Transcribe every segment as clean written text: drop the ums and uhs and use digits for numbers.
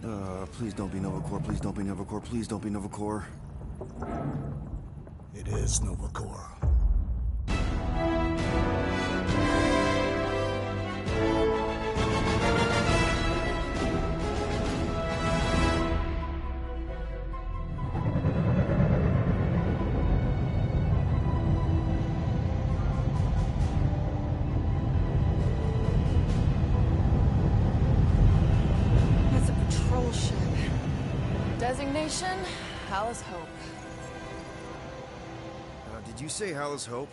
Please don't be Novacore, please don't be Novacore, please don't be Novacore. It is Novacore. Designation, Hal's Hope. Did you say Hal's Hope?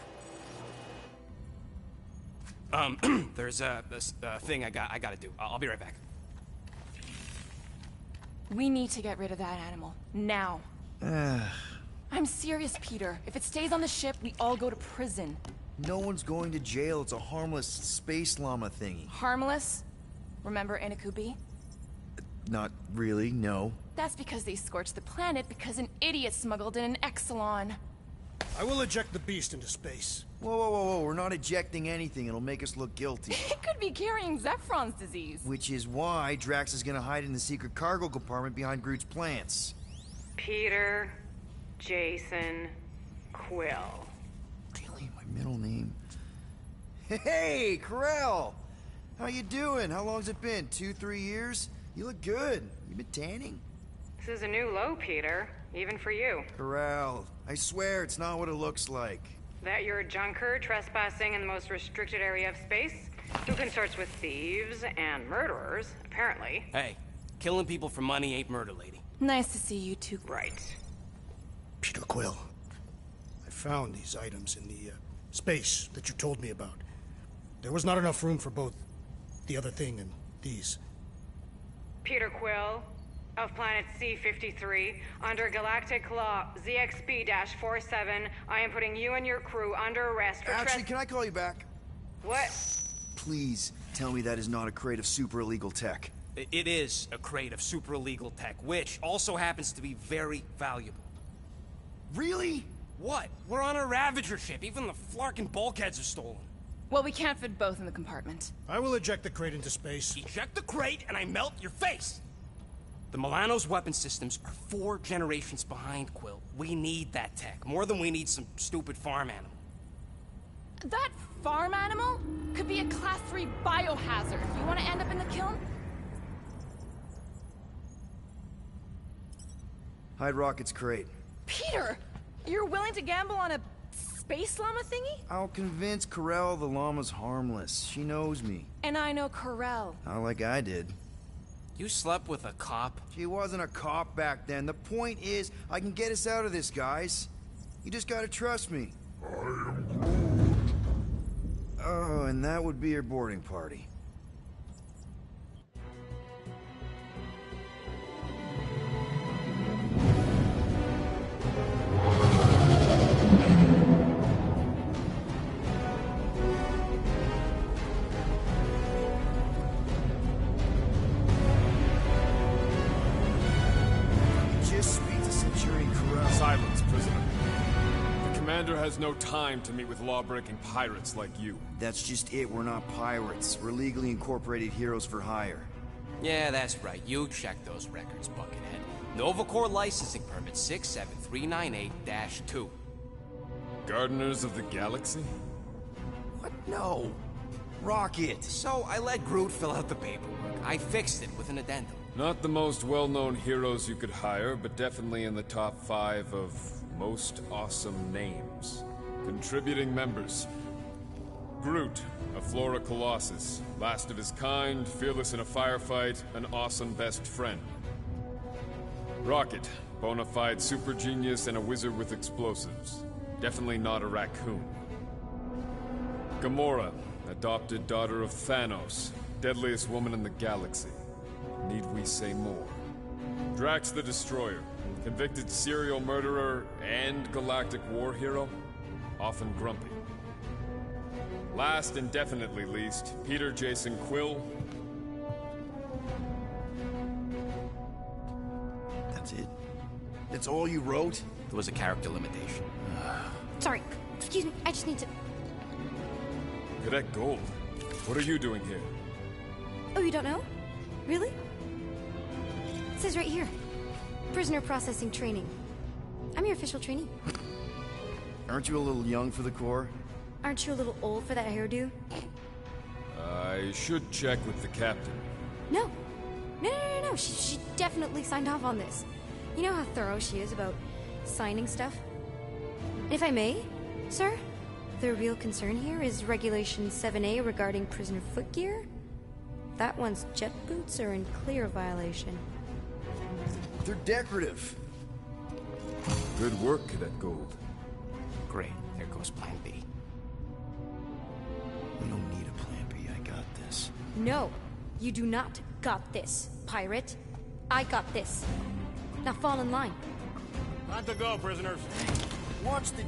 There's this thing I gotta do. I'll be right back. We need to get rid of that animal, now. I'm serious, Peter. If it stays on the ship, we all go to prison. No one's going to jail. It's a harmless space llama thingy. Harmless? Remember Inakubi? Not really, no. That's because they scorched the planet because an idiot smuggled in an Exelon. I will eject the beast into space. Whoa, whoa, whoa, whoa. We're not ejecting anything. It'll make us look guilty. It could be carrying Zephron's disease. Which is why Drax is gonna hide in the secret cargo compartment behind Groot's plants. Peter, Jason, Quill. Really? My middle name? Hey, Corell! How you doing? How long's it been? 2-3 years? You look good. You been tanning? This is a new low, Peter. Even for you. Corral, I swear it's not what it looks like. That you're a junker trespassing in the most restricted area of space? Who consorts with thieves and murderers, apparently. Hey, killing people for money ain't murder, lady. Nice to see you two. Right. Peter Quill, I found these items in the space that you told me about. There was not enough room for both the other thing and these. Peter Quill, of planet C-53, under Galactic Law ZXB-47, I am putting you and your crew under arrest for Actually, can I call you back? What? Please tell me that is not a crate of super illegal tech. It is a crate of super illegal tech, which also happens to be very valuable. Really? What? We're on a Ravager ship. Even the flarkin' bulkheads are stolen. Well, we can't fit both in the compartment. I will eject the crate into space. Eject the crate and I melt your face! The Milano's weapon systems are 4 generations behind, Quill. We need that tech, more than we need some stupid farm animal. That farm animal could be a Class 3 biohazard. You want to end up in the kiln? Hide Rocket's crate. Peter! You're willing to gamble on a space llama thingy? I'll convince Corell the llama's harmless. She knows me. And I know Corell. Not like I did. You slept with a cop? She wasn't a cop back then. The point is, I can get us out of this, guys. You just gotta trust me. I am Groot. Oh, and that would be your boarding party. Silence, prisoner. The commander has no time to meet with law-breaking pirates like you. That's just it. We're not pirates. We're legally incorporated heroes for hire. Yeah, that's right. You check those records, Buckethead. Novacore licensing permit 67398-2. Gardeners of the Galaxy? What? No. Rocket. So I let Groot fill out the paperwork. I fixed it with an addendum. Not the most well-known heroes you could hire, but definitely in the top 5 of most awesome names. Contributing members. Groot, a Flora Colossus, last of his kind, fearless in a firefight, an awesome best friend. Rocket, bona fide super genius and a wizard with explosives. Definitely not a raccoon. Gamora, adopted daughter of Thanos, deadliest woman in the galaxy. Need we say more? Drax the Destroyer, convicted serial murderer and galactic war hero, often grumpy. Last and definitely least, Peter Jason Quill. That's it? That's all you wrote? There was a character limitation. Sorry, excuse me, I just need to... Cadet Gold, what are you doing here? Oh, you don't know? Really? says right here. Prisoner processing training. I'm your official trainee. Aren't you a little young for the Corps? Aren't you a little old for that hairdo? I should check with the captain. No. No. She definitely signed off on this. You know how thorough she is about signing stuff? If I may, sir, the real concern here is Regulation 7A regarding prisoner footgear. That one's jet boots are in clear violation. They're decorative. Good work, Cadet Gold. Great. There goes Plan B. We don't need a plan B. I got this. No, you do not got this, pirate. I got this. Now fall in line. Time to go, prisoners. Watch the...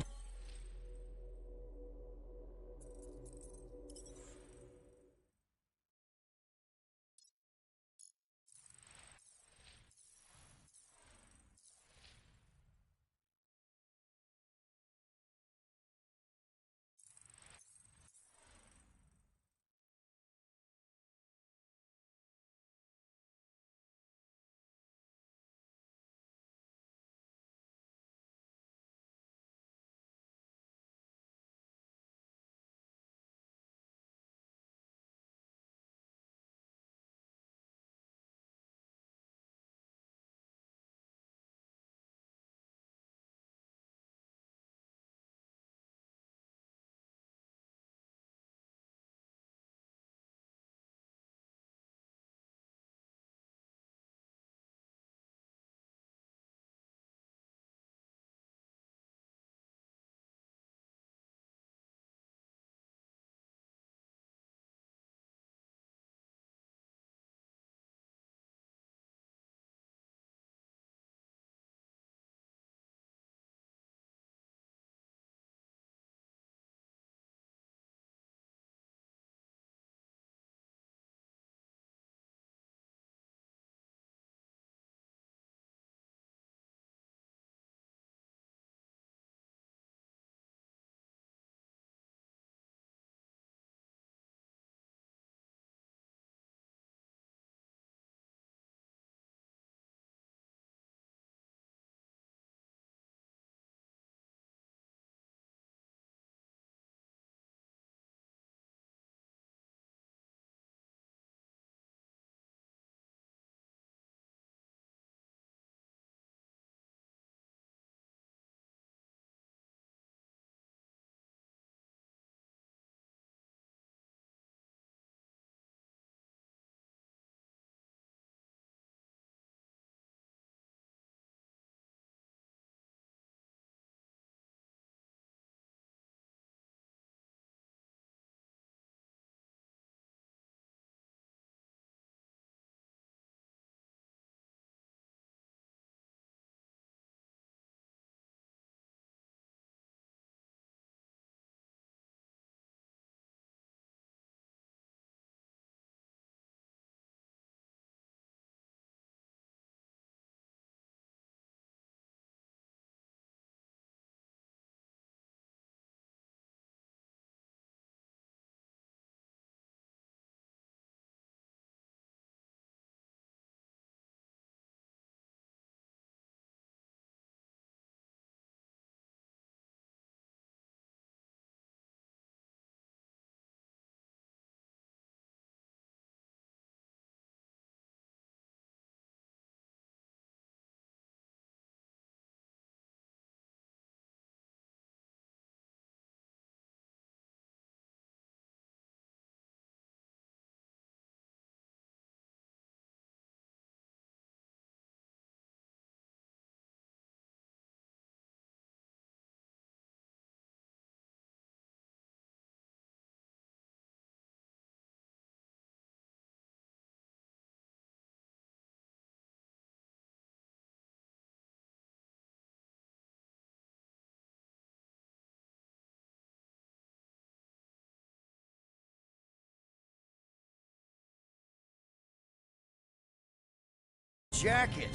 Jacket.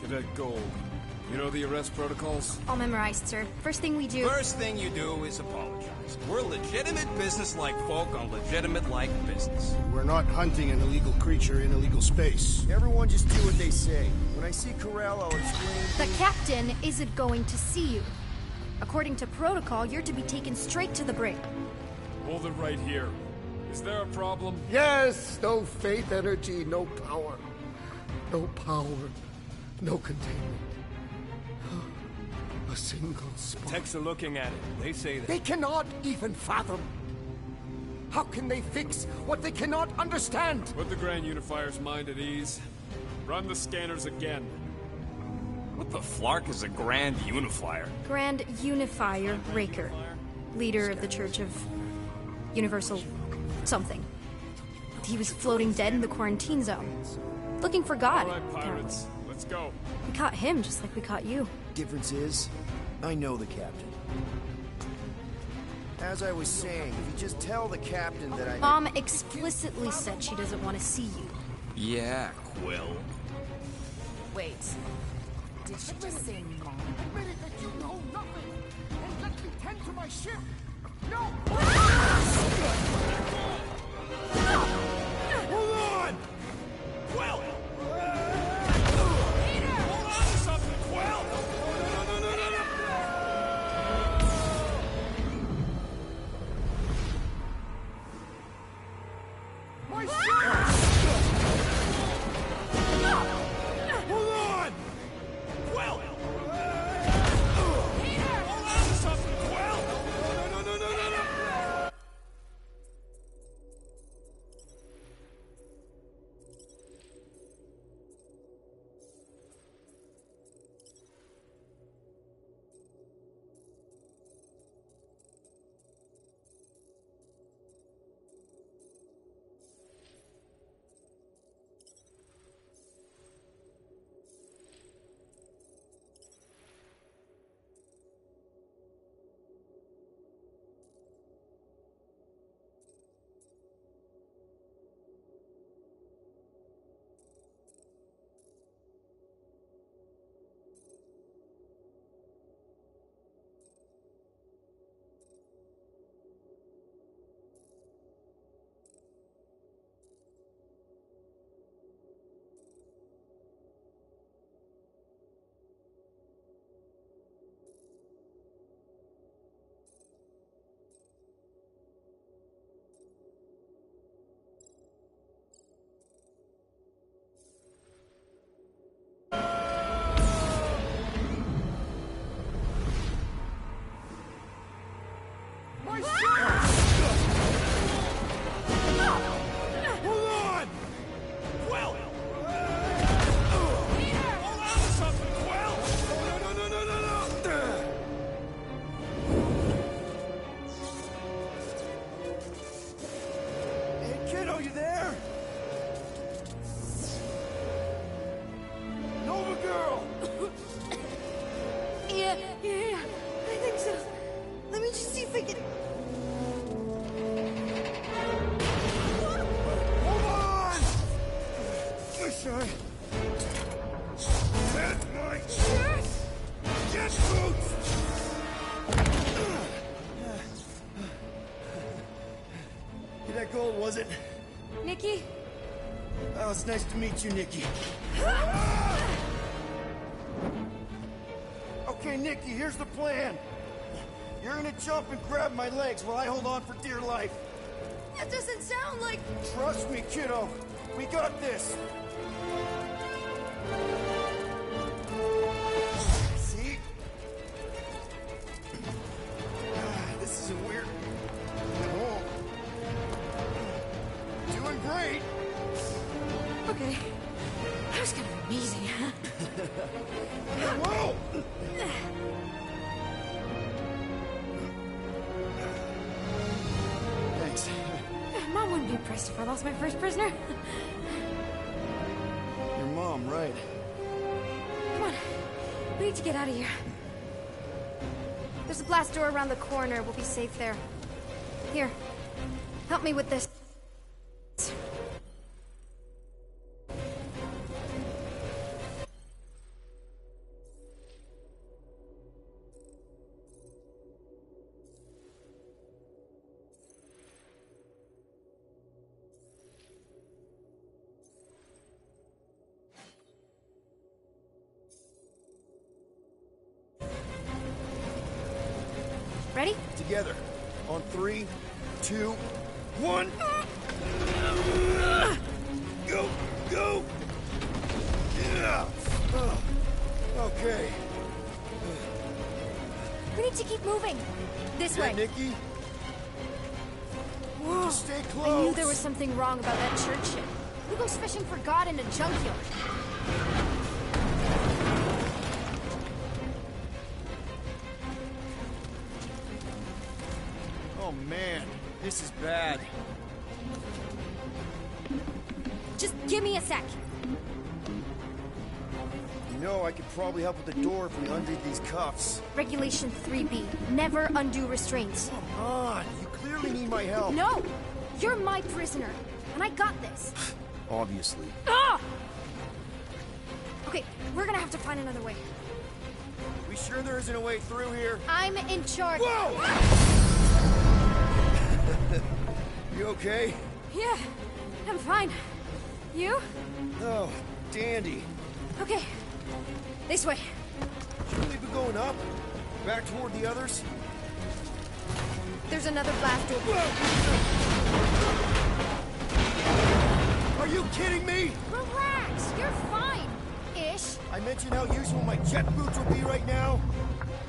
Cadet Gold, You know the arrest protocols? All memorized, sir. First thing we do... First thing you do is apologize. We're legitimate business-like folk on legitimate-like business. We're not hunting an illegal creature in illegal space. Everyone just do what they say. When I see Corral, I'll explain... The captain isn't going to see you. According to protocol, you're to be taken straight to the brig. Hold it right here. Is there a problem? Yes, no faith energy, no power. No power, no containment. A single spark. Techs are looking at it. They say that. They cannot even fathom. How can they fix what they cannot understand? Put the Grand Unifier's mind at ease. Run the scanners again. What the flark is a Grand Unifier? Grand Unifier Raker. Leader of the Church of Universal something. He was floating dead in the quarantine zone. Looking for God, All right, apparently. pirates. Let's go. We caught him just like we caught you. Difference is, I know the captain. As I was saying, if you just tell the captain that I... Mom explicitly said she doesn't want to see you. Yeah, Quill. Wait. Did she just say mom? Admit it that you know nothing, and let me tend to my ship. No! Hold on! Quill! Hold on to something, Quill! My ship! Hold on! Quill! Hold on to something, Quill! My ship! Hold on! Quill! Hold on to something, Quill! Hey, kiddo, you there? Nova girl! Yeah, I think so. Let me just see if I can... Hold on! Wish I... had my... jet boots! Hey, that gold, was it? Nikki? Oh, it's nice to meet you, Nikki. Okay, Nikki, here's the plan. You're gonna jump and grab my legs while I hold on for dear life. That doesn't sound like... Trust me, kiddo. We got this. See? This is weird. Oh. Doing great. Okay. That was kind of amazing, huh? Whoa! Thanks. Mom wouldn't be impressed if I lost my first prisoner. Your mom, right? Come on. We need to get out of here. There's a blast door around the corner. We'll be safe there. Here. Help me with this. Ready? Together. On 3, 2, 1. Go! Go! Yeah. Okay. We need to keep moving. This way. Nikki? Whoa. Just stay close. I knew there was something wrong about that church ship. Who goes fishing for God in a junkyard? Oh man, this is bad. Just give me a sec. You know, I could probably help with the door if we undid these cuffs. Regulation 3B. Never undo restraints. Come on, you clearly need my help. No! You're my prisoner, and I got this. Obviously. Ah! Okay, we're gonna have to find another way. We sure there isn't a way through here? I'm in charge. Whoa! You okay? Yeah, I'm fine. You? Oh, dandy. Okay, this way. Shouldn't we be going up? Back toward the others? There's another blast door. Are you kidding me? Relax, you're fine. Ish. I mentioned how useful my jet boots will be right now.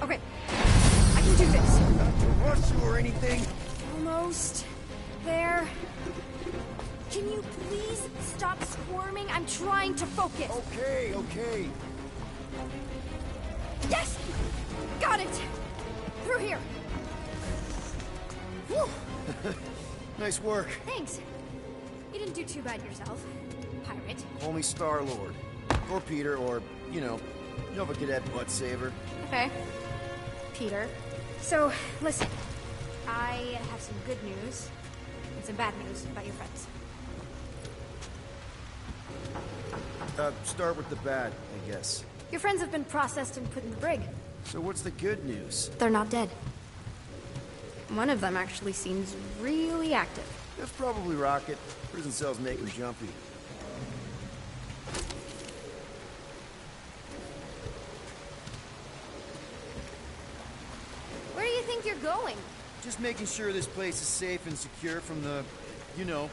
Okay, I can do this. Not to rush you or anything. Almost there. Can you please stop squirming? I'm trying to focus. Okay, okay. Yes! Got it! Through here. Whew. Nice work. Thanks. You didn't do too bad yourself, pirate. Only Star-Lord. Or Peter, or, you know, Nova Cadet butt saver. Okay. Peter. So, listen. I have some good news and some bad news about your friends. Start with the bad, I guess. Your friends have been processed and put in the brig. So what's the good news? They're not dead. One of them actually seems really active. That's probably Rocket. Prison cells make him jumpy. Where do you think you're going? Just making sure this place is safe and secure from the, you know.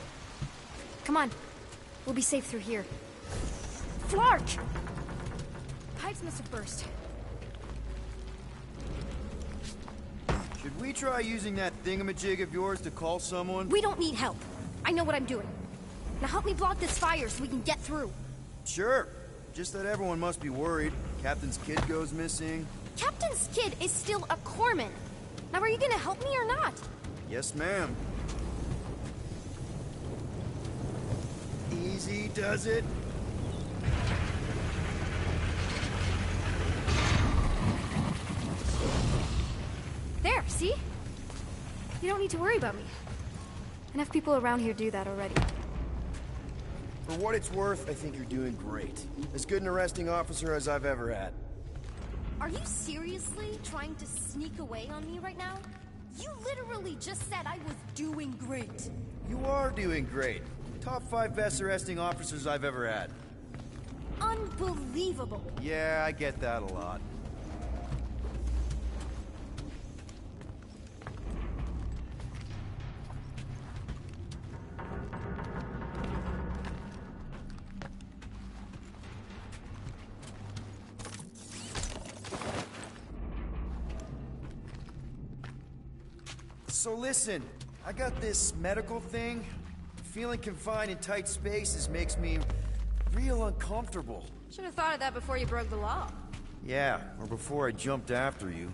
Come on. We'll be safe through here. Flark! Pipes must have burst. Should we try using that thingamajig of yours to call someone? We don't need help. I know what I'm doing. Now help me block this fire so we can get through. Sure. Just that everyone must be worried. Captain's kid goes missing. Captain's kid is still a corpsman. Now are you gonna help me or not? Yes, ma'am. Easy does it. There, see? You don't need to worry about me. Enough people around here do that already. For what it's worth, I think you're doing great. As good an arresting officer as I've ever had. Are you seriously trying to sneak away on me right now? You literally just said I was doing great. You are doing great. Top 5 best arresting officers I've ever had. Unbelievable. Yeah, I get that a lot. So listen, I got this medical thing. Feeling confined in tight spaces makes me real uncomfortable. Should have thought of that before you broke the law. Yeah, or before I jumped after you.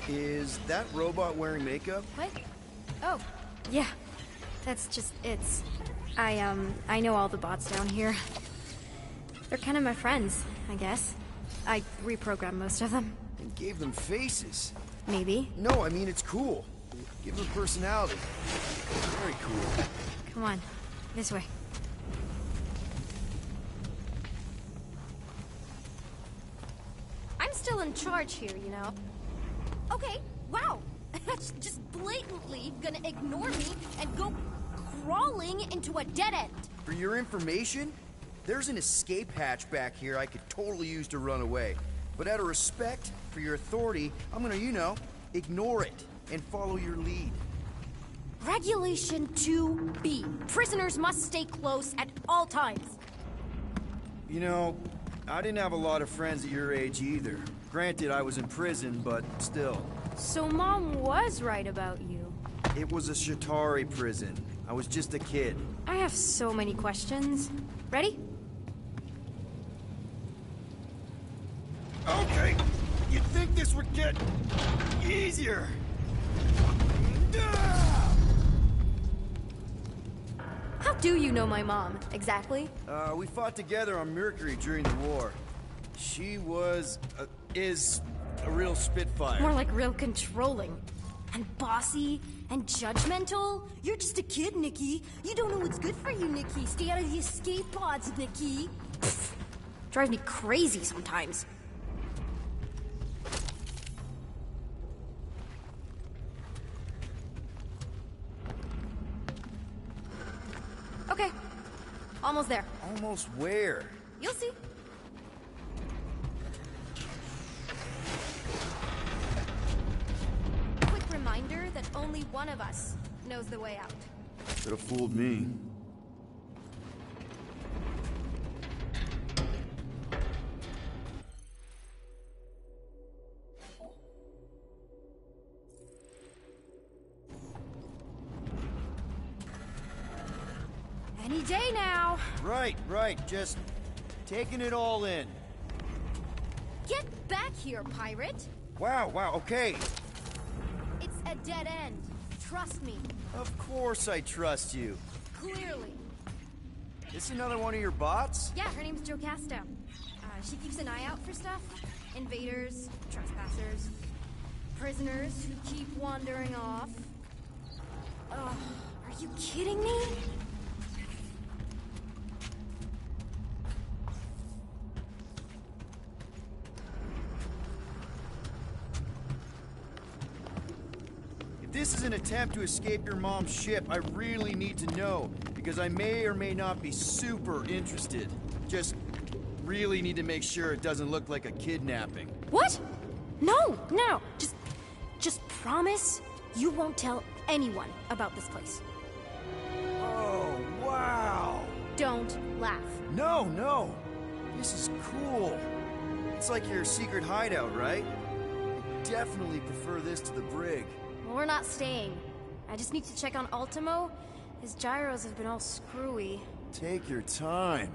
Is that robot wearing makeup? What? Oh, yeah. That's just it's. I know all the bots down here. They're kind of my friends, I guess. I reprogrammed most of them. And gave them faces. Maybe. No, I mean it's cool. Give them personality. Very cool. Come on, this way. I'm still in charge here, you know. Okay, wow. That's just blatantly gonna ignore me and go crawling into a dead end. For your information, there's an escape hatch back here I could totally use to run away. But out of respect for your authority, I'm gonna, ignore it and follow your lead. Regulation 2B. Prisoners must stay close at all times. I didn't have a lot of friends at your age either. Granted, I was in prison, but still. So Mom was right about you. It was a Shatari prison. I was just a kid. I have so many questions. Ready? Okay, you'd think this would get easier. How do you know my mom, exactly? We fought together on Mercury during the war. She is a real spitfire. More like real controlling. And bossy and judgmental. You're just a kid, Nikki. You don't know what's good for you, Nikki. Stay out of the escape pods, Nikki. Pfft. Drives me crazy sometimes. Okay. Almost there. Almost where? You'll see. Quick reminder that only one of us knows the way out. Could have fooled me. Any day now. Right. Just taking it all in. Get back here, pirate. Wow, okay. It's a dead end. Trust me. Of course I trust you. Clearly. This another one of your bots? Yeah, her name's Jocasta. She keeps an eye out for stuff. Invaders, trespassers, prisoners who keep wandering off. Are you kidding me? If this is an attempt to escape your mom's ship, I really need to know, because I may or may not be super interested. Just really need to make sure it doesn't look like a kidnapping. What? No. Just promise you won't tell anyone about this place. Oh, wow! Don't laugh. No. This is cool. It's like your secret hideout, right? I definitely prefer this to the brig. Well, we're not staying. I just need to check on Ultimo. His gyros have been all screwy. Take your time.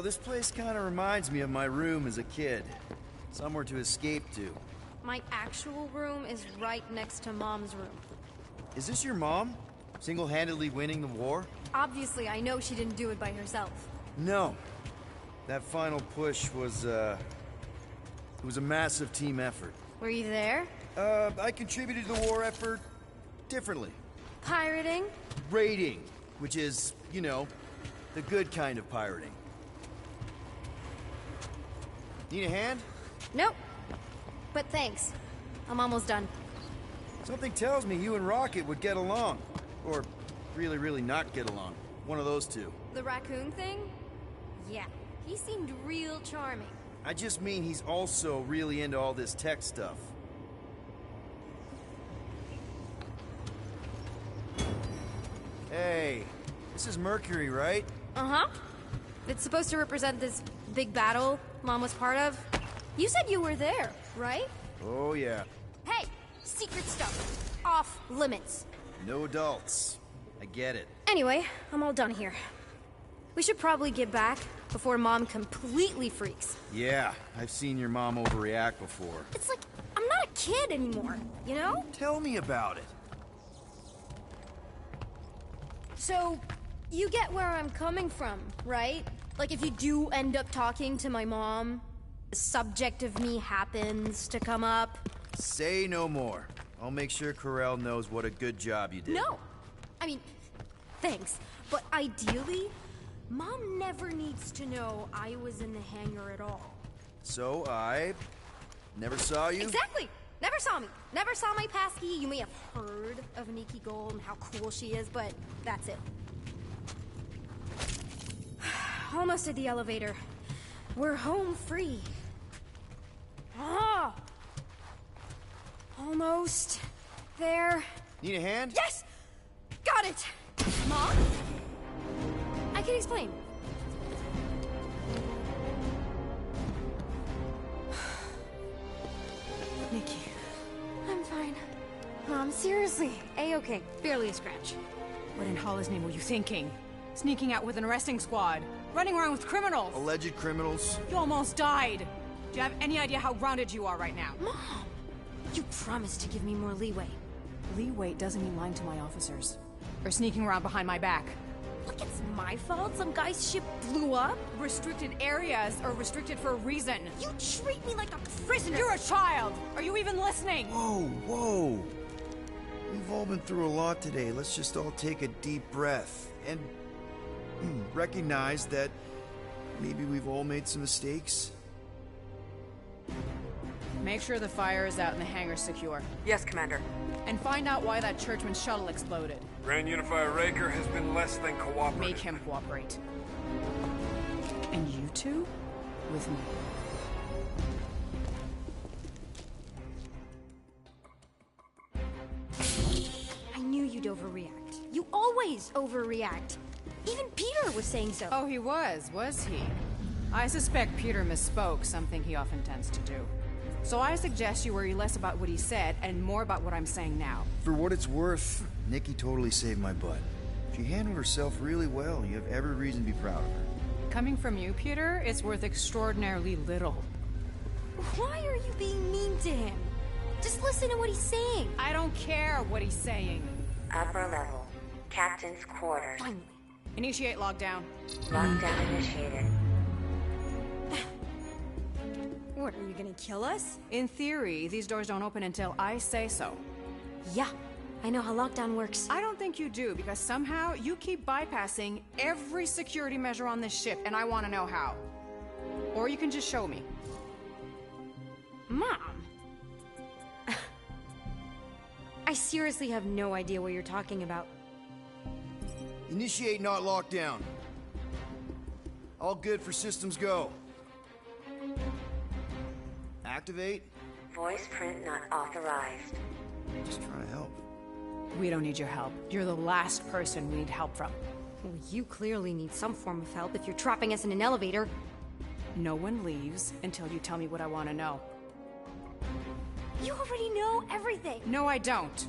This place kind of reminds me of my room as a kid. Somewhere to escape to. My actual room is right next to Mom's room. Is this your mom? Single-handedly winning the war? Obviously, I know she didn't do it by herself. No. That final push was, it was a massive team effort. Were you there? I contributed to the war effort differently. Pirating? Raiding, which is, the good kind of pirating. Need a hand? Nope. But thanks. I'm almost done. Something tells me you and Rocket would get along. Or really not get along. One of those two. The raccoon thing? Yeah. He seemed real charming. I just mean he's also really into all this tech stuff. Hey, this is Mercury, right? Uh-huh. It's supposed to represent this big battle Mom was part of. You said you were there, right? Oh, yeah. Hey! Secret stuff. Off limits. No adults. I get it. Anyway, I'm all done here. We should probably get back before Mom completely freaks. Yeah, I've seen your mom overreact before. It's like, I'm not a kid anymore, you know? Tell me about it. So, You get where I'm coming from, right? Like, if you do end up talking to my mom, the subject of me happens to come up. Say no more. I'll make sure Corell knows what a good job you did. No! I mean, thanks. But ideally, Mom never needs to know I was in the hangar at all. So I never saw you? Exactly! Never saw me. Never saw my passkey. You may have heard of Nikki Gold and how cool she is, but that's it. Almost at the elevator. We're home free. Ah! Almost there. Need a hand? Yes! Got it! Mom? I can explain. Nikki. I'm fine. Mom, seriously. A-okay. Barely a scratch. What in Hollis' name were you thinking? Sneaking out with an arresting squad? Running around with criminals? Alleged criminals? You almost died. Do you have any idea how grounded you are right now? Mom! You promised to give me more leeway. Leeway doesn't mean lying to my officers. Or sneaking around behind my back. Look, it's my fault some guy's ship blew up. Restricted areas are restricted for a reason. You treat me like a prisoner. You're a child! Are you even listening? Whoa, whoa. We've all been through a lot today. Let's just all take a deep breath and recognize that maybe we've all made some mistakes. Make sure the fire is out and the hangar's secure. Yes, Commander. And find out why that churchman's shuttle exploded. Grand Unifier Raker has been less than cooperative. Make him cooperate. And you two? With me. I knew you'd overreact. You always overreact. Even Peter was saying so. Oh, he was he? I suspect Peter misspoke, something he often tends to do. So I suggest you worry less about what he said and more about what I'm saying now. For what it's worth, Nikki totally saved my butt. She handled herself really well. You have every reason to be proud of her. Coming from you, Peter, it's worth extraordinarily little. Why are you being mean to him? Just listen to what he's saying. I don't care what he's saying. Upper level. Captain's quarters. Finally. Initiate lockdown. Lockdown initiated. What, are you gonna kill us? In theory, these doors don't open until I say so. Yeah, I know how lockdown works. I don't think you do, because somehow you keep bypassing every security measure on this ship, and I want to know how. Or you can just show me. Mom! I seriously have no idea what you're talking about. Initiate not lockdown. All good for systems go. Activate. Voice print not authorized. Just trying to help. We don't need your help. You're the last person we need help from. Well, you clearly need some form of help if you're trapping us in an elevator. No one leaves until you tell me what I want to know. You already know everything. No, I don't.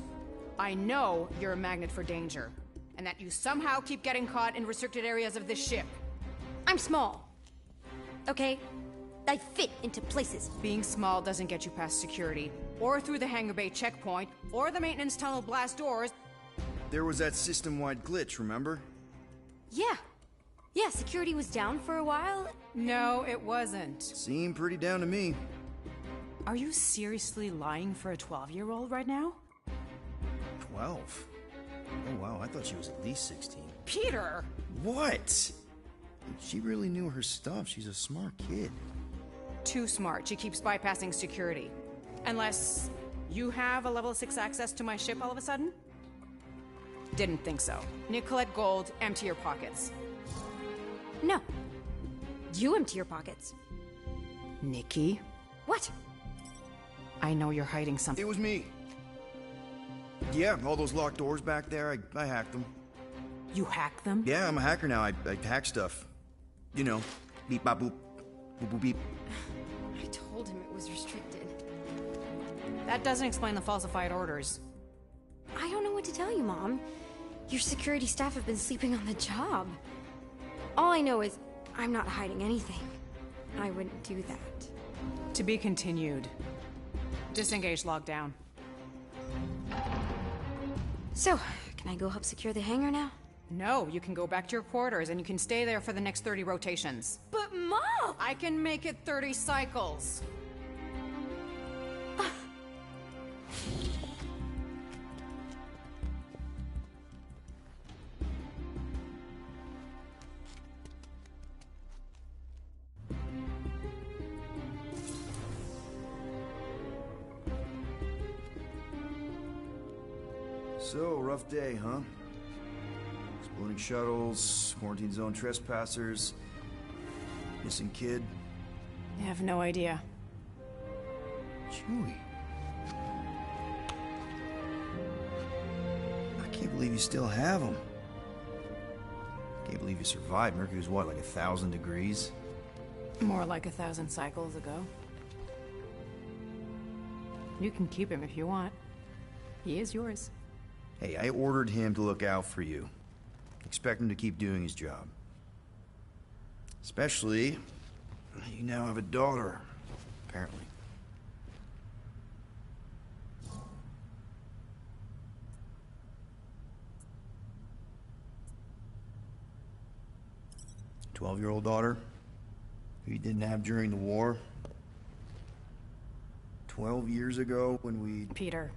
I know you're a magnet for danger, and that you somehow keep getting caught in restricted areas of this ship. I'm small. Okay? I fit into places. Being small doesn't get you past security, or through the hangar bay checkpoint, or the maintenance tunnel blast doors. There was that system-wide glitch, remember? Yeah. Yeah, security was down for a while. No, it wasn't. Seemed pretty down to me. Are you seriously lying for a 12-year-old right now? 12? Oh wow, I thought she was at least 16. Peter! What? She really knew her stuff. She's a smart kid. Too smart. She keeps bypassing security. Unless you have a level 6 access to my ship all of a sudden? Didn't think so. Nicolette Gold, empty your pockets. No. You empty your pockets. Nikki? What? I know you're hiding something. It was me. Yeah, all those locked doors back there, I hacked them. You hacked them? Yeah, I'm a hacker now. I hack stuff. You know, beep, bop, boop, boop, boop, beep. I told him it was restricted. That doesn't explain the falsified orders. I don't know what to tell you, Mom. Your security staff have been sleeping on the job. All I know is I'm not hiding anything. I wouldn't do that. To be continued. Disengage lockdown. So, can I go help secure the hangar now? No, you can go back to your quarters and you can stay there for the next 30 rotations. But Mom! I can make it 30 cycles. So, rough day, huh? Exploding shuttles, quarantine zone trespassers, missing kid. I have no idea. Chewie. I can't believe you still have him. Can't believe you survived. Mercury was what, like 1,000 degrees? More like 1,000 cycles ago. You can keep him if you want. He is yours. Hey, I ordered him to look out for you. Expect him to keep doing his job. Especially, you now have a daughter, apparently. A 12-year-old daughter who you didn't have during the war. 12 years ago when we... Peter.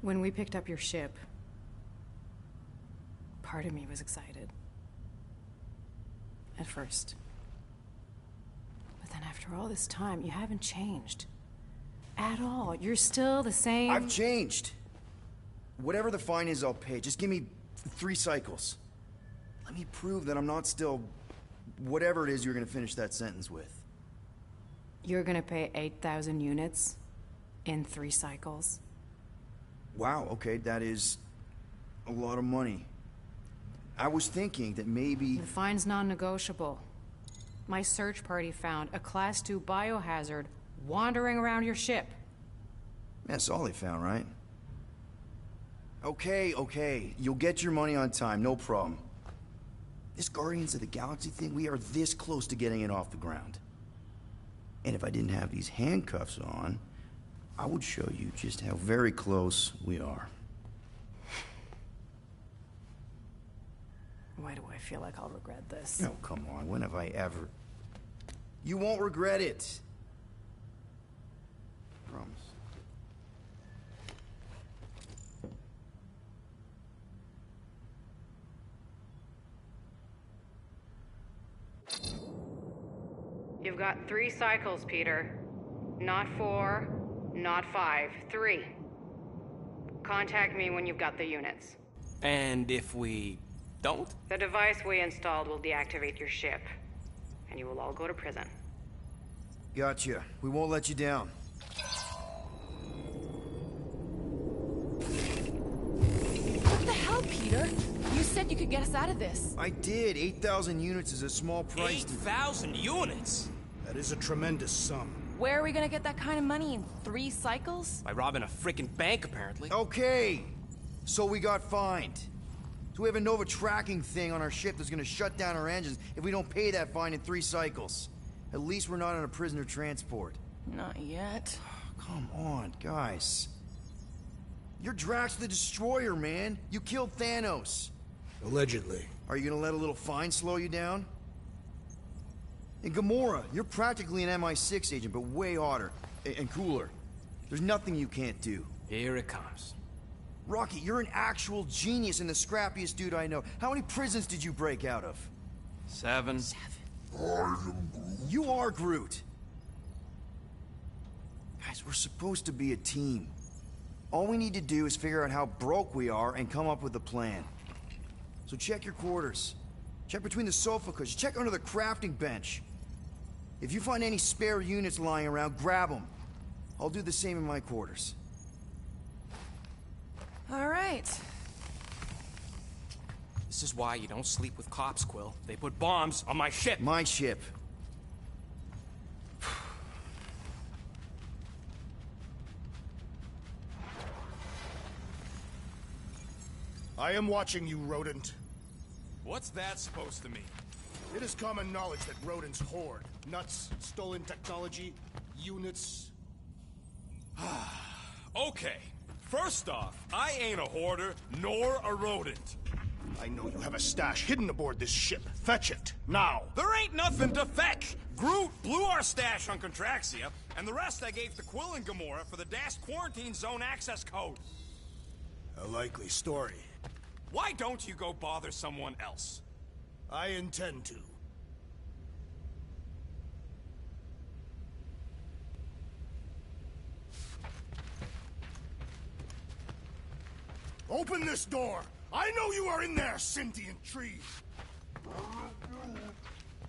When we picked up your ship, part of me was excited. At first. But then after all this time, you haven't changed. At all. You're still the same... I've changed. Whatever the fine is, I'll pay. Just give me 3 cycles. Let me prove that I'm not still... whatever it is you're gonna finish that sentence with. You're gonna pay 8,000 units in 3 cycles? Wow, okay, that is a lot of money. I was thinking that maybe... The fine's non-negotiable. My search party found a Class 2 biohazard wandering around your ship. That's all they found, right? Okay, you'll get your money on time, no problem. This Guardians of the Galaxy thing, we are this close to getting it off the ground. And if I didn't have these handcuffs on, I would show you just how very close we are. Why do I feel like I'll regret this? Oh, come on, when have I ever... You won't regret it. Promise. You've got 3 cycles, Peter. Not 4, not 5, 3. Contact me when you've got the units. And if we don't? The device we installed will deactivate your ship, and you will all go to prison. Gotcha. We won't let you down. What the hell, Peter? You said you could get us out of this. I did. 8,000 units is a small price. 8,000 units? That is a tremendous sum. Where are we gonna get that kind of money in 3 cycles? By robbing a freaking bank, apparently. Okay, so we got fined. So we have a Nova tracking thing on our ship that's gonna shut down our engines if we don't pay that fine in 3 cycles. At least we're not on a prisoner transport. Not yet. Come on, guys. You're Drax the Destroyer, man. You killed Thanos. Allegedly. Are you gonna let a little fine slow you down? And Gamora, you're practically an MI6 agent, but way hotter and cooler. There's nothing you can't do. Here it comes. Rocky, you're an actual genius and the scrappiest dude I know. How many prisons did you break out of? 7. You are Groot. Guys, we're supposed to be a team. All we need to do is figure out how broke we are and come up with a plan. So check your quarters. Check between the sofa cushions. Check under the crafting bench. If you find any spare units lying around, grab them. I'll do the same in my quarters. All right. This is why you don't sleep with cops, Quill. They put bombs on my ship. My ship. I am watching you, rodent. What's that supposed to mean? It is common knowledge that rodents hoard nuts, stolen technology, units. Okay, First off, I ain't a hoarder nor a rodent. I know you have a stash hidden aboard this ship. Fetch it, now. There ain't nothing to fetch. Groot blew our stash on Contraxia, and the rest I gave to Quill and Gamora for the DAS quarantine zone access code. A likely story. Why don't you go bother someone else? I intend to. Open this door! I know you are in there, sentient tree!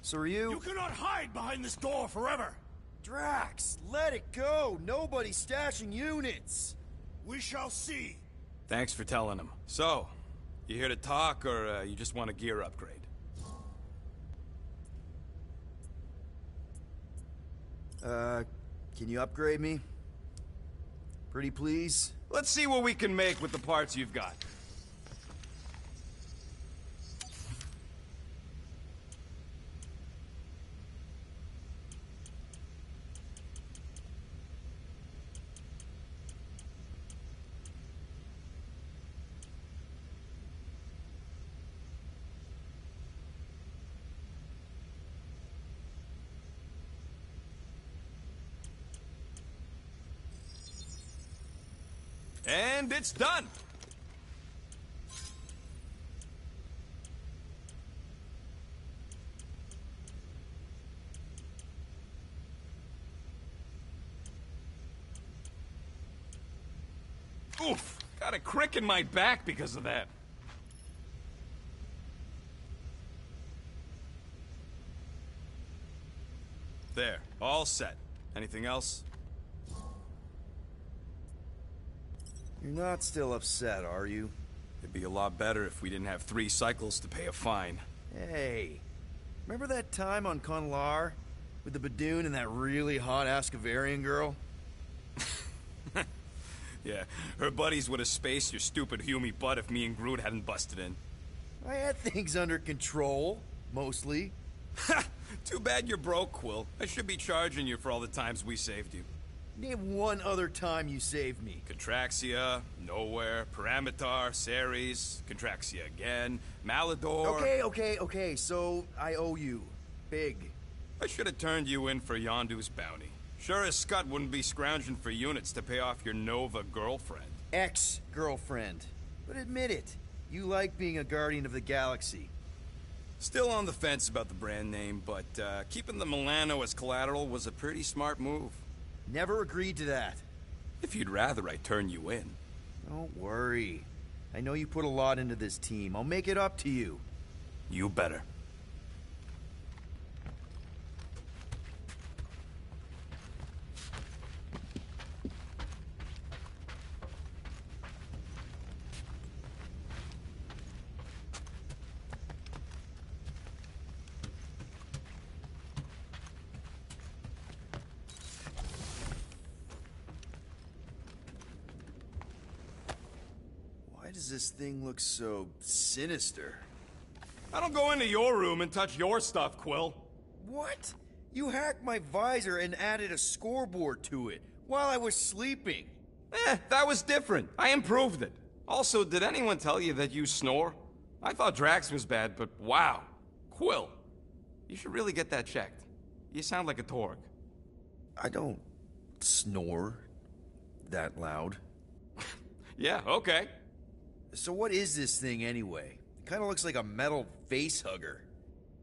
So are you? You cannot hide behind this door forever! Drax, let it go! Nobody's stashing units! We shall see. Thanks for telling him. So, you here to talk, or you just want a gear upgrade? Can you upgrade me? Pretty please? Let's see what we can make with the parts you've got. And it's done! Oof! Got a crick in my back because of that. There, all set. Anything else? You're not still upset, are you? It'd be a lot better if we didn't have 3 cycles to pay a fine. Hey, remember that time on Conlar? With the Badoon and that really hot Ascavarian girl? Yeah, her buddies would have spaced your stupid Humy butt if me and Groot hadn't busted in. I had things under control, mostly. Ha! Too bad you're broke, Quill. I should be charging you for all the times we saved you. Name one other time you saved me. Contraxia, Nowhere, Paramitar, Ceres, Contraxia again, Malador... Okay, so I owe you. Big. I should have turned you in for Yondu's bounty. Sure as Scott wouldn't be scrounging for units to pay off your Nova girlfriend. Ex-girlfriend. But admit it, you like being a Guardian of the Galaxy. Still on the fence about the brand name, but keeping the Milano as collateral was a pretty smart move. Never agreed to that. If you'd rather I turn you in. Don't worry. I know you put a lot into this team. I'll make it up to you. You better. Why does this thing look so sinister? I don't go into your room and touch your stuff, Quill. What? You hacked my visor and added a scoreboard to it while I was sleeping. That was different. I improved it. Also, did anyone tell you that you snore? I thought Drax was bad, but wow. Quill, you should really get that checked. You sound like a Torg. I don't snore that loud. Yeah, okay. So what is this thing anyway? It kind of looks like a metal face hugger.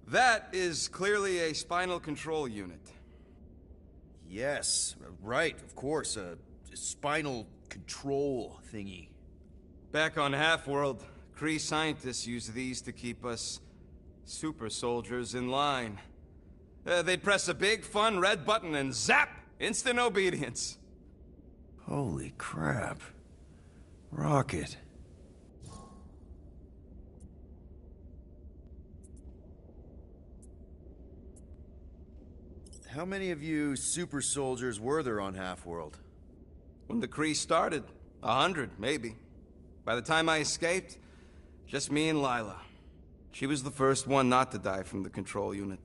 That is clearly a spinal control unit. Yes, right, of course, a spinal control thingy. Back on Half-World, Kree scientists use these to keep us super soldiers in line. They'd press a big, fun red button and zap! Instant obedience. Holy crap. Rocket. How many of you super soldiers were there on Half-World? When the Kree started, 100, maybe. By the time I escaped, just me and Lila. She was the first one not to die from the control unit.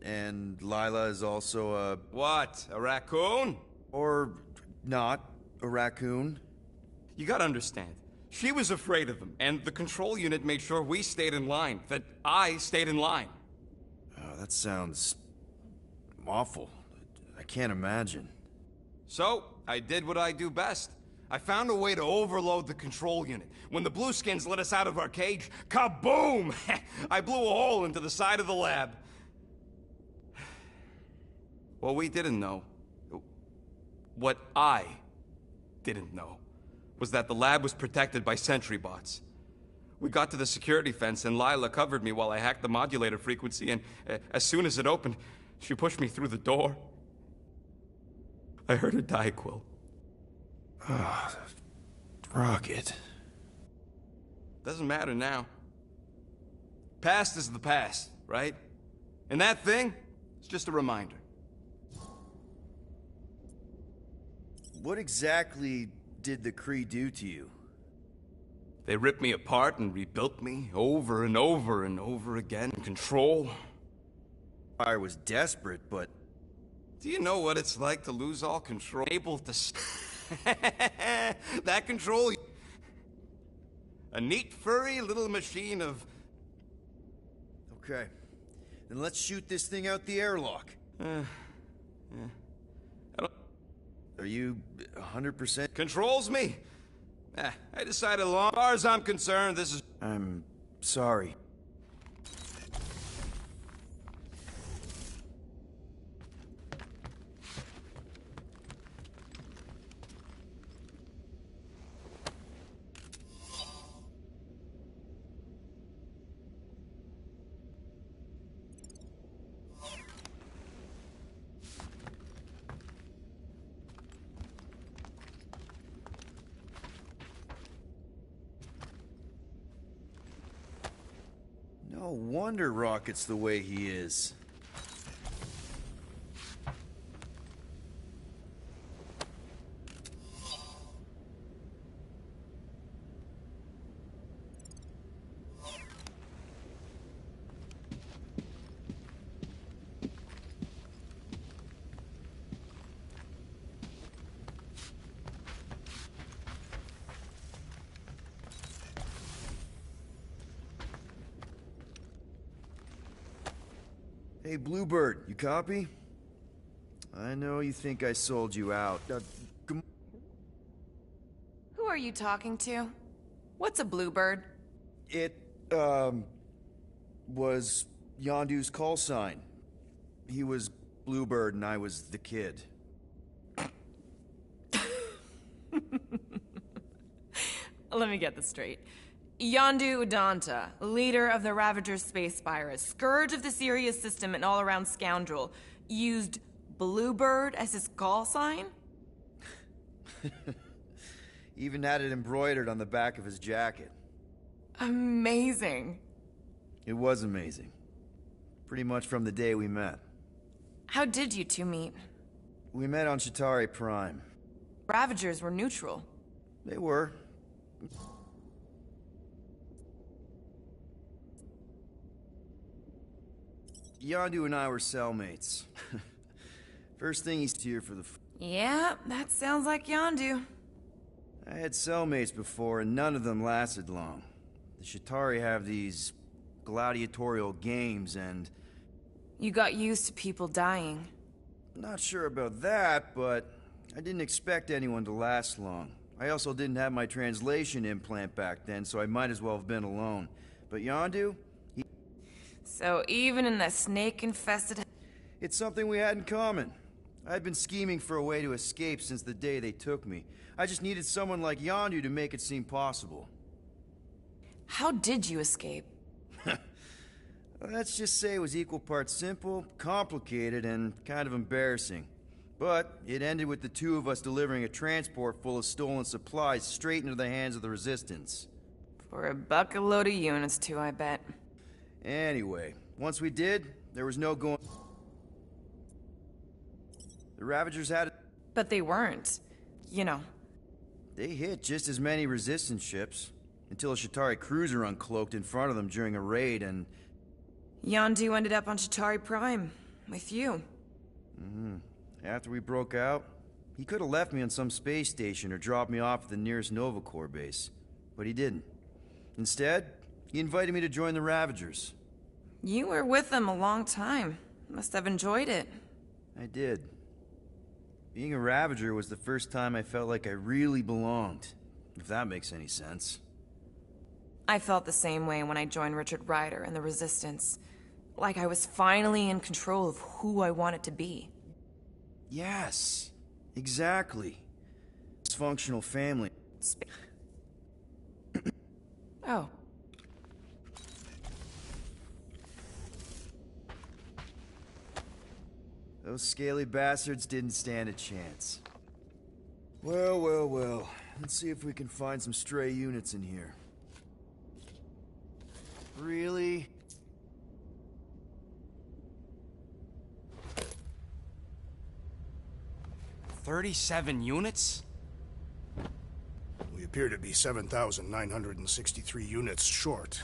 And Lila is also a... What? A raccoon? Or not a raccoon? You gotta understand. She was afraid of them, and the control unit made sure we stayed in line, that I stayed in line. Oh, that sounds awful. I can't imagine. So, I did what I do best. I found a way to overload the control unit. When the Blueskins let us out of our cage, kaboom! I blew a hole into the side of the lab. What we didn't know, what I didn't know, was that the lab was protected by sentry bots. We got to the security fence and Lila covered me while I hacked the modulator frequency, and as soon as it opened, she pushed me through the door. I heard her die, Quill. Ah, Rocket. Doesn't matter now. Past is the past, right? And that thing, it's just a reminder. What exactly did the Kree do to you? They ripped me apart and rebuilt me over and over and over again. Control. I was desperate, but... Do you know what it's like to lose all control? Able to... that control... A neat, furry little machine of... Okay. Then let's shoot this thing out the airlock. Yeah. Are you 100%? Controls me? I decided as far as I'm concerned, this is... I'm sorry. No wonder Rocket's the way he is. Hey, Bluebird, you copy? I know you think I sold you out. Who are you talking to? What's a bluebird? It, was Yondu's call sign. He was Bluebird and I was the kid. Let me get this straight. Yondu Udanta, leader of the Ravagers space virus, scourge of the Sirius system and all-around scoundrel, used Bluebird as his call sign? Even had it embroidered on the back of his jacket. Amazing. It was amazing. Pretty much from the day we met. How did you two meet? We met on Chitauri Prime. Ravagers were neutral. They were. Yondu and I were cellmates. First thing he's here for the... Yeah, that sounds like Yondu. I had cellmates before, and none of them lasted long. The Chitauri have these gladiatorial games, and... You got used to people dying. Not sure about that, but I didn't expect anyone to last long. I also didn't have my translation implant back then, so I might as well have been alone. But Yondu... So even in the snake-infested... It's something we had in common. I'd been scheming for a way to escape since the day they took me. I just needed someone like Yondu to make it seem possible. How did you escape? Let's just say it was equal parts simple, complicated, and kind of embarrassing. But it ended with the two of us delivering a transport full of stolen supplies straight into the hands of the Resistance. For a bucket-load of units, too, I bet. Anyway, once we did, there was no going... The Ravagers had it... But they weren't. You know. They hit just as many Resistance ships, until a Chitauri cruiser uncloaked in front of them during a raid, and... Yondu ended up on Chitauri Prime, with you. After we broke out, He could have left me on some space station or dropped me off at the nearest Nova Corps base, but he didn't. Instead, he invited me to join the Ravagers. You were with them a long time. Must have enjoyed it. I did. Being a Ravager was the first time I felt like I really belonged, if that makes any sense. I felt the same way when I joined Richard Ryder and the Resistance. Like I was finally in control of who I wanted to be. Yes, exactly. Dysfunctional family. Oh. Those scaly bastards didn't stand a chance. Well, well, well. Let's see if we can find some stray units in here. Really? $37 units? We appear to be 7,963 units short.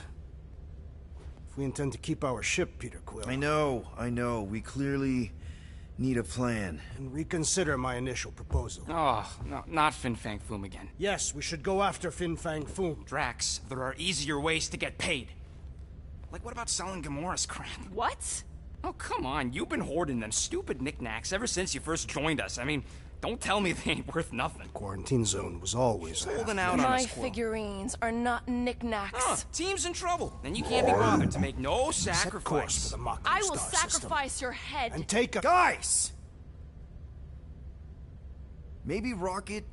If we intend to keep our ship, Peter Quill... I know. We clearly need a plan. And reconsider my initial proposal. Oh, no, not Fin Fang Foom again. Yes, we should go after Fin Fang Foom. Drax, there are easier ways to get paid. Like, what about selling Gamora's crap? What? Oh, come on. You've been hoarding them stupid knickknacks ever since you first joined us. I mean, don't tell me they ain't worth nothing. Quarantine zone was always there. Holding out on My us, Quill. figurines are not knickknacks. Team's in trouble, and you can't be bothered to make no sacrifice. For the Mockery I will Star sacrifice system. your head. And take a... Guys! Maybe Rocket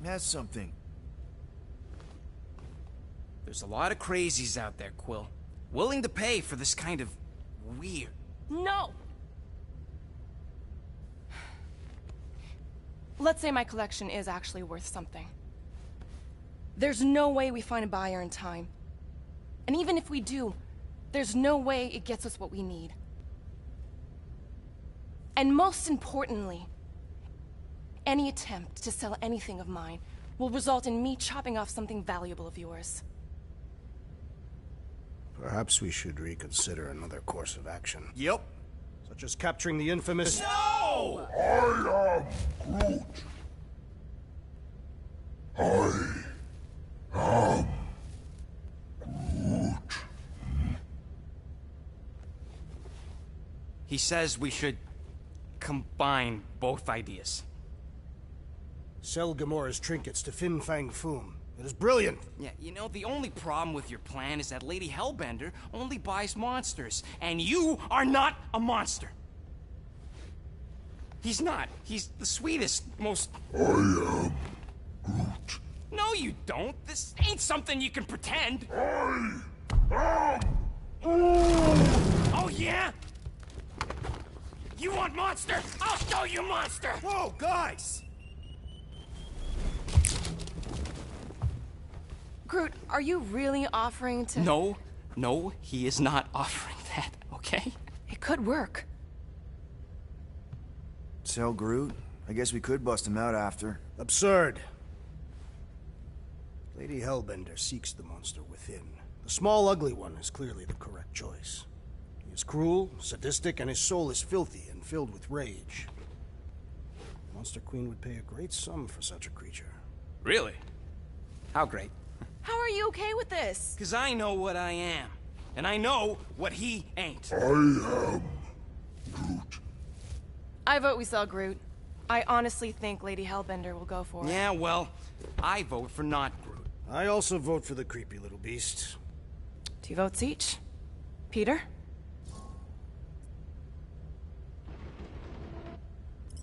has something. There's a lot of crazies out there, Quill. Willing to pay for this kind of weird. No! Let's say my collection is actually worth something. There's no way we find a buyer in time. And even if we do, there's no way it gets us what we need. And most importantly, any attempt to sell anything of mine will result in me chopping off something valuable of yours. Perhaps we should reconsider another course of action. Yep. Such as capturing the infamous... No! I am Groot. I am Groot. He says we should combine both ideas. Sell Gamora's trinkets to Fin Fang Foom. It is brilliant. Yeah, you know, the only problem with your plan is that Lady Hellbender only buys monsters, and you are not a monster. He's not. He's the sweetest, most... I am Groot. No, you don't. This ain't something you can pretend. I am Oh, yeah? You want monster? I'll show you monster! Whoa, guys! Groot, are you really offering to... No, he is not offering that, okay? It could work. Sell Groot? I guess we could bust him out after. Absurd. Lady Hellbender seeks the monster within. The small, ugly one is clearly the correct choice. He is cruel, sadistic, and his soul is filthy and filled with rage. Monster Queen would pay a great sum for such a creature. Really? How great? How are you okay with this? Because I know what I am. And I know what he ain't. I am Groot. I vote we sell Groot. I honestly think Lady Hellbender will go for it. Yeah, well, I vote for not Groot. I also vote for the creepy little beast. 2 votes each. Peter?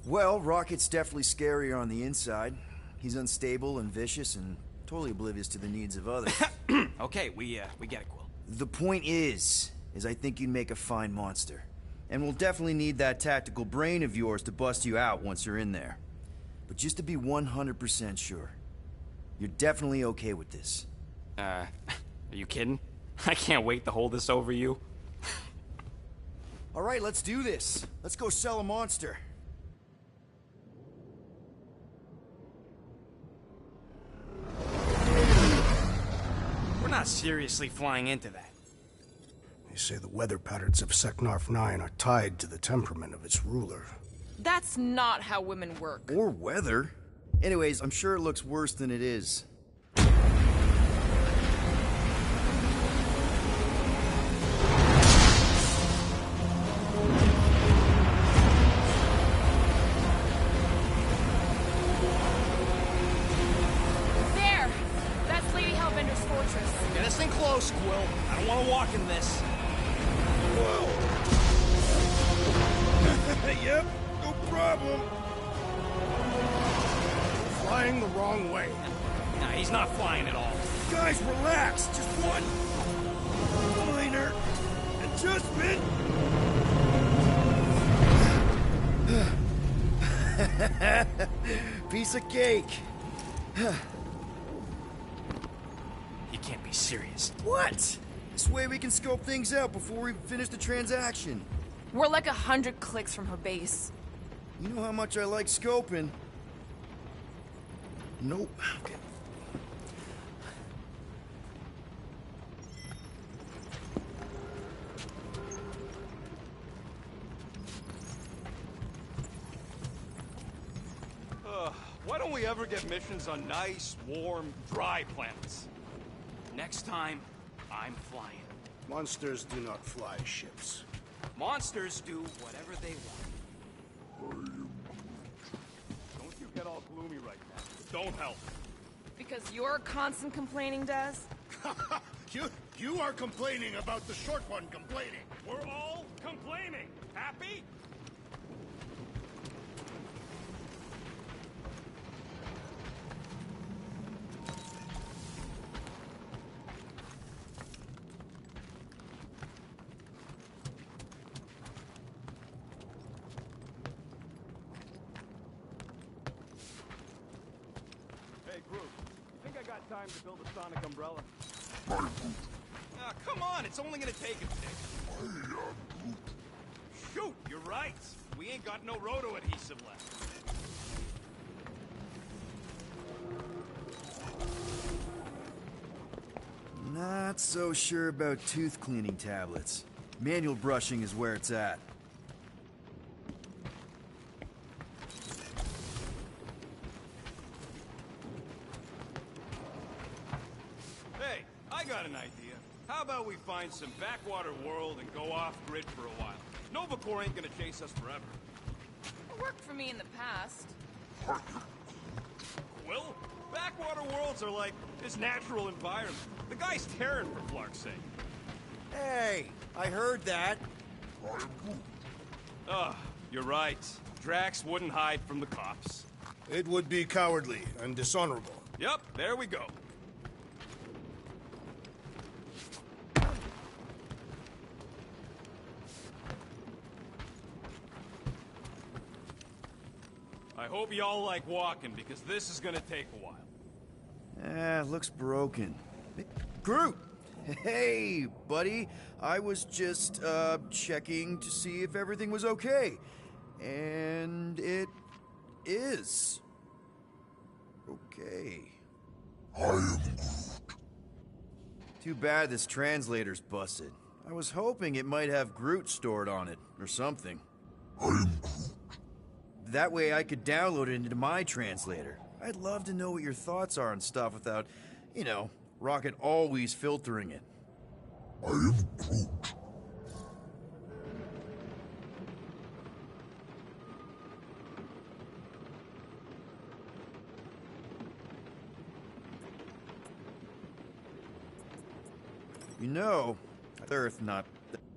Well, Rocket's definitely scarier on the inside. He's unstable and vicious and totally oblivious to the needs of others. Okay, we get it, Quill. The point is I think you'd make a fine monster. And we'll definitely need that tactical brain of yours to bust you out once you're in there. But just to be 100% sure, you're definitely okay with this. Are you kidding? I can't wait to hold this over you. All right, let's do this. Let's go sell a monster. We're not seriously flying into that. They say the weather patterns of Seknarf 9 are tied to the temperament of its ruler. That's not how women work. Or weather. Anyways, I'm sure it looks worse than it is. There! That's Lady Hellbender's fortress. Get us in close, Quill. I don't want to walk in this. Yep, no problem. Flying the wrong way. Nah, he's not flying at all. Guys, relax. Just one minor adjustment. Piece of cake. You can't be serious. What? This way we can scope things out before we finish the transaction. We're like 100 clicks from her base. You know how much I like scoping. Nope. Okay. Why don't we ever get missions on nice, warm, dry planets? Next time, I'm flying. Monsters do not fly ships. Monsters do whatever they want. Don't you get all gloomy right now. Don't help. Because you're constant complaining, Des? You are complaining about the short one complaining. We're all complaining. Happy? Hey, Groot. You think I got time to build a sonic umbrella? Come on, it's only gonna take a tick. Shoot, you're right. We ain't got no roto adhesive left. Not so sure about tooth cleaning tablets. Manual brushing is where it's at. Hey, I got an idea. How about we find some backwater world and go off-grid for a while? Nova Corps ain't gonna chase us forever. It worked for me in the past. Well, backwater worlds are like this natural environment. The guy's tearing for Flark's sake. Hey, I heard that. You're right. Drax wouldn't hide from the cops. It would be cowardly and dishonorable. Yep, there we go. I hope y'all like walking, because this is gonna take a while. Looks broken. Groot! Hey, buddy. I was just, checking to see if everything was okay. And it is. Okay. I am Groot. Too bad this translator's busted. I was hoping it might have Groot stored on it, or something. I am Groot. That way I could download it into my translator. I'd love to know what your thoughts are on stuff without, you know, Rocket always filtering it. I am Groot. You know, Earth not...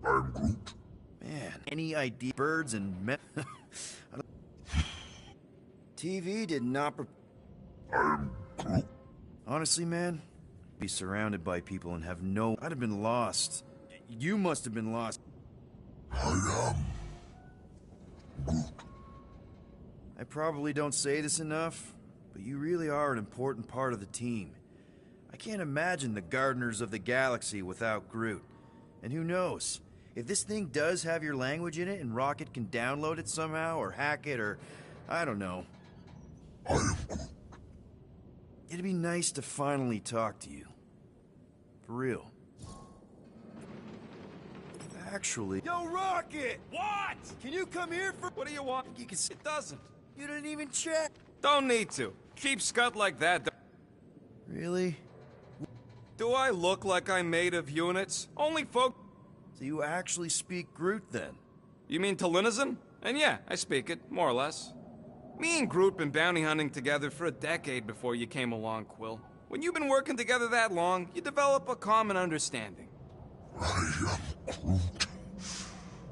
I'm Groot. Man, any idea birds and TV did not I'm Groot. Honestly, man, be surrounded by people and have no... I'd have been lost. You must have been lost. I am Groot. I probably don't say this enough, but you really are an important part of the team. I can't imagine the Gardeners of the Galaxy without Groot. And who knows? If this thing does have your language in it and Rocket can download it somehow or hack it or... I don't know. I am Groot. It'd be nice to finally talk to you. For real. Actually... Yo, Rocket! What? Can you come here for... What do you want? You can... It doesn't. You didn't even check. Don't need to. Cheap scut like that. Really? Do I look like I'm made of units? Only folk... So you actually speak Groot, then? You mean Talinisan? And yeah, I speak it, more or less. Me and Groot been bounty hunting together for a decade before you came along, Quill. When you've been working together that long, you develop a common understanding. I am Groot.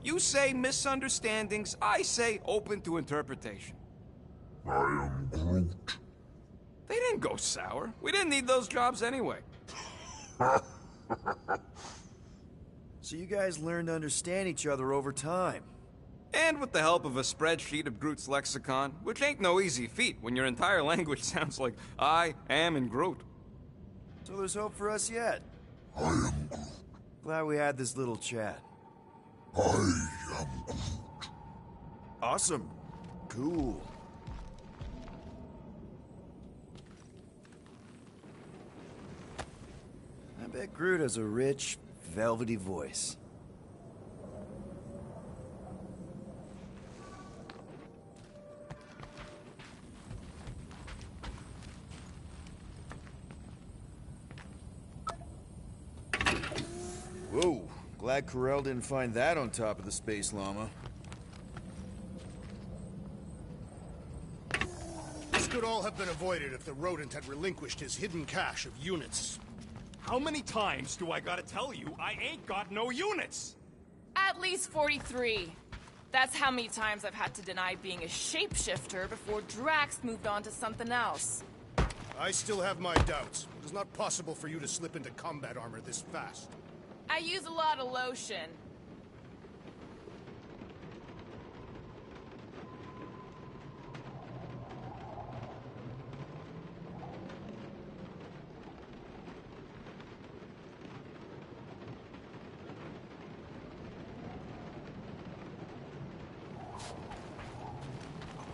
You say misunderstandings, I say open to interpretation. I am Groot. They didn't go sour. We didn't need those jobs anyway. So you guys learned to understand each other over time. And with the help of a spreadsheet of Groot's lexicon, which ain't no easy feat when your entire language sounds like I am in Groot. So there's hope for us yet. I am Groot. Glad we had this little chat. I am Groot. Awesome. Cool. I bet Groot has a rich, velvety voice. Whoa, glad Corel didn't find that on top of the Space Llama. This could all have been avoided if the rodent had relinquished his hidden cache of units. How many times do I gotta tell you I ain't got no units? At least 43. That's how many times I've had to deny being a shapeshifter before Drax moved on to something else. I still have my doubts. It is not possible for you to slip into combat armor this fast. I use a lot of lotion.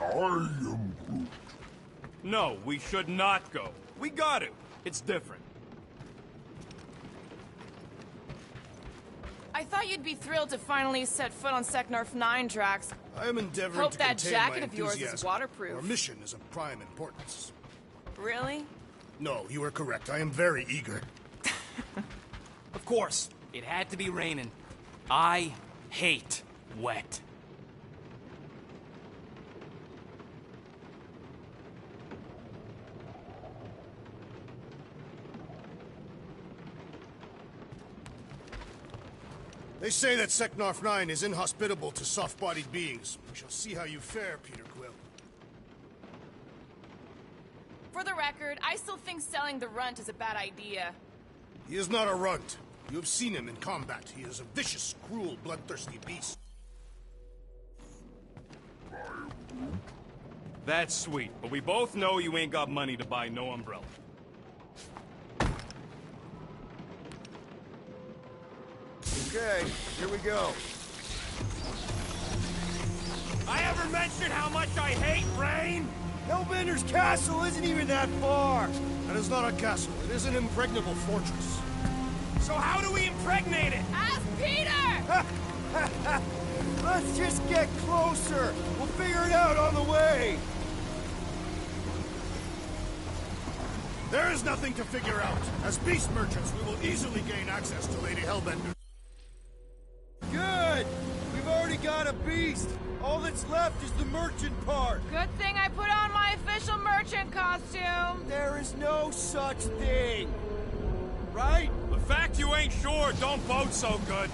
I am Groot. No, we should not go. We got to. It's different. I thought you'd be thrilled to finally set foot on Seknarf 9, Drax. I am endeavoring Hope to that contain jacket my of yours is enthusiasm. waterproof. Our mission is of prime importance. Really? No, you are correct. I am very eager. Of course, it had to be raining. I hate wet. They say that Seknarf 9 is inhospitable to soft-bodied beings. We shall see how you fare, Peter Quill. For the record, I still think selling the runt is a bad idea. He is not a runt. You have seen him in combat. He is a vicious, cruel, bloodthirsty beast. That's sweet, but we both know you ain't got money to buy no umbrella. Okay, here we go. I ever mentioned how much I hate rain? Hellbender's castle isn't even that far. That is not a castle. It is an impregnable fortress. So how do we impregnate it? Ask Peter! Let's just get closer. We'll figure it out on the way. There is nothing to figure out. As beast merchants, we will easily gain access to Lady Hellbender. Good! We've already got a beast. All that's left is the merchant part. Good thing I put on my official merchant costume. There is no such thing. Right? The fact you ain't sure don't bode so good.